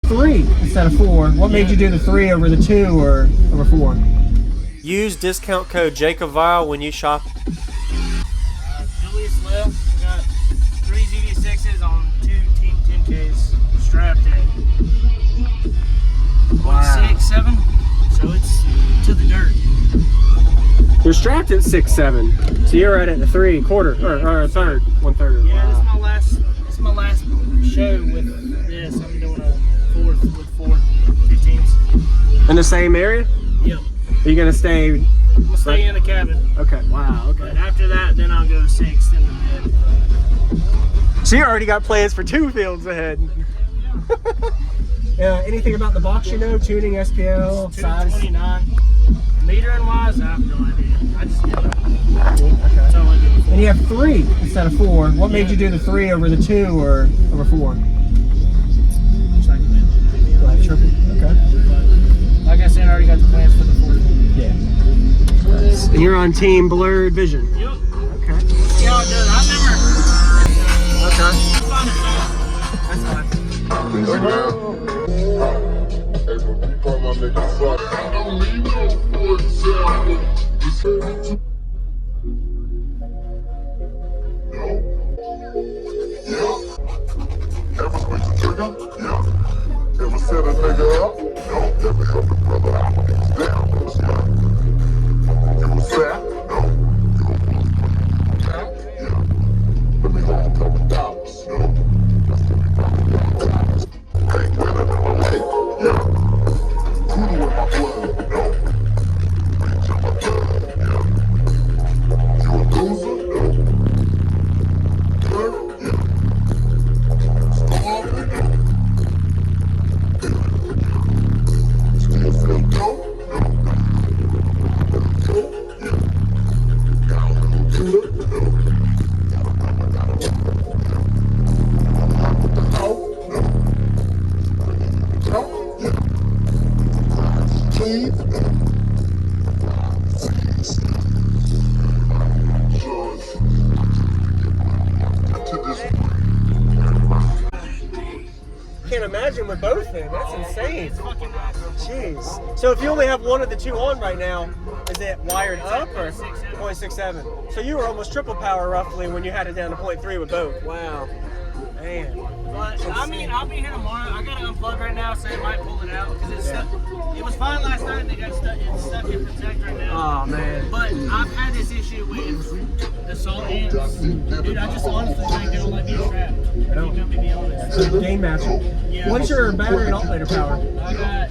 3 instead of 4. What made you do the 3 over the 2 or over 4? Use discount code JacobViral when you shop. Julius left. We got 3 ZV6s on 2 Team 10Ks strapped in. Wow. 6, 7. So it's to the dirt. You're strapped at 6'7", so you're right at the 3/4 or a third, 1/3. Yeah, this is my last show with this. I'm doing a 4th with 4 15s. In the same area? Yep. Are you gonna stay? I'm gonna stay in the cabin. Okay. Wow. Okay. But after that, then I'll go 6th in the bed. So you already got plans for 2 fields ahead. Anything about the box you know? Tuning, SPL, size? 229. Metering wise, I have no idea. I just do that. Okay. That's all I do. And you have 3 instead of 4. What made you do the 3 over the 2 or over 4? Like triple. Okay. But like I said, I already got the plans for the 4th. Yeah. Nice. And you're on Team Blurred Vision. Yep. Okay. See how it does. I've never. Okay. That's fine. Ever set a nigga up? No. Ever help a brother out when he's down? You was fat? No. You a bully when you down? Yeah. Let me hold a couple dollars. No. That's let me buy $1. Ain't winning in my life. Yeah. Voodoo in my blood. No. Rings in my blood. Yeah. You a loser? No. Dirt? Yeah. Starving? No. Still feel dope? No. Dope? Yeah. Got a little tutor? No. Got a number, got a number? Yeah. Unlock with the hoe? No. Dope? Yeah. Please? No. Please? George. To this Can't imagine with both then. That's insane. It's fucking awesome. Jeez. So if you only have one of the 2 on right now, is it wired up or 0.67? So you were almost triple power roughly when you had it down to 0.3 with both. Wow. Man. But I mean, I'll be here tomorrow. I gotta unplug right now, so it might pull it out because it's stuck. It was fine last night, and they got stuck. It's stuck in protect right now. Oh man. But I've had this issue with the salt ends. Dude, I just honestly think they don't let me trap. I'm gonna be honest. So game matcher. Yeah. What's your battery and alternator power? I got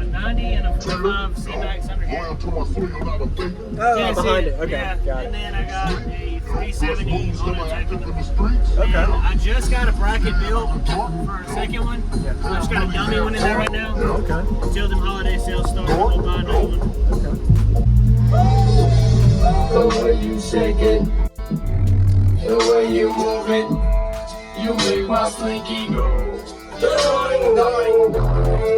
90 and a 45 C-Max under here. Oh, behind it. Okay, Yeah. got it. And then I got a 370 on attack. Okay. I just got a bracket built for a second one. Yeah. I just got a dummy one in there right now. Okay. Until them holiday sales start, we'll buy another one. The way you shake it, the way you move it, you make my slinky go. Doing, doing, doing.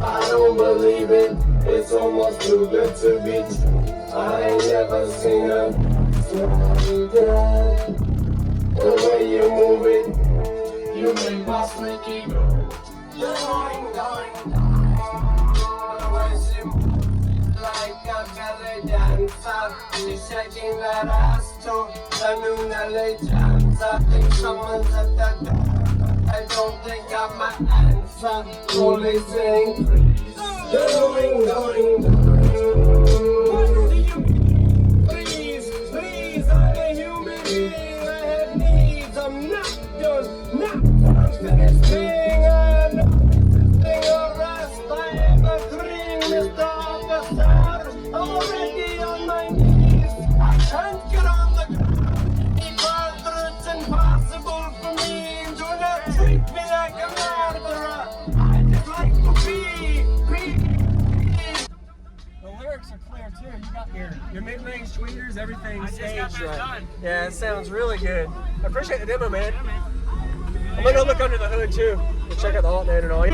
I don't believe it, it's almost too good to be true. I ain't never seen a story that. The way you move it, you make my slinky go. Doing, doing, doing. The way she moves like a belly dancer, she's shaking that ass too. The new Nelly jams. I think someone's at the door. I don't think I'm an answer. Only saying doing, doing, doing. Please, please, I'm a human being. I have needs. I'm not done, not finished being thing or rest. I am a green Mr. Officer. I'm already on my knees. I can't get on the ground. It's impossible for me. Do not treat me like a murderer. I just like to be. The lyrics are clear too. You got your mid-range tweeters, everything I just got staged that right. done. Yeah, it sounds really good. I appreciate the demo, man. I'm gonna go look under the hood too. We'll check out the alternator and all.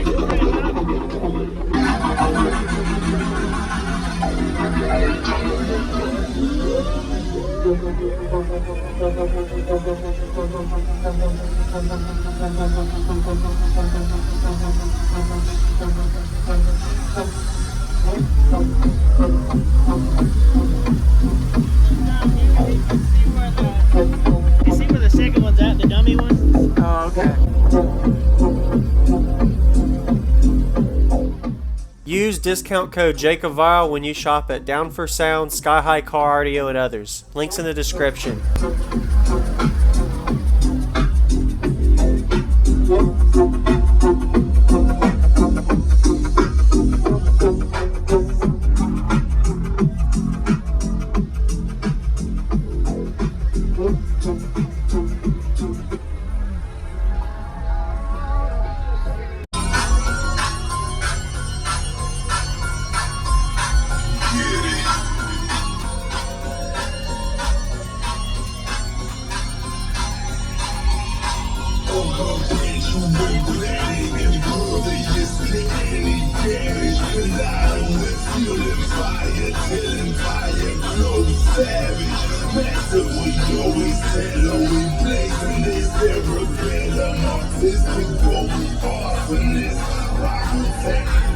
Use discount code JacobViral when you shop at Down for Sound, Sky High Car Audio, and others. Links in the description. Artistic, but we awesomeness. Rock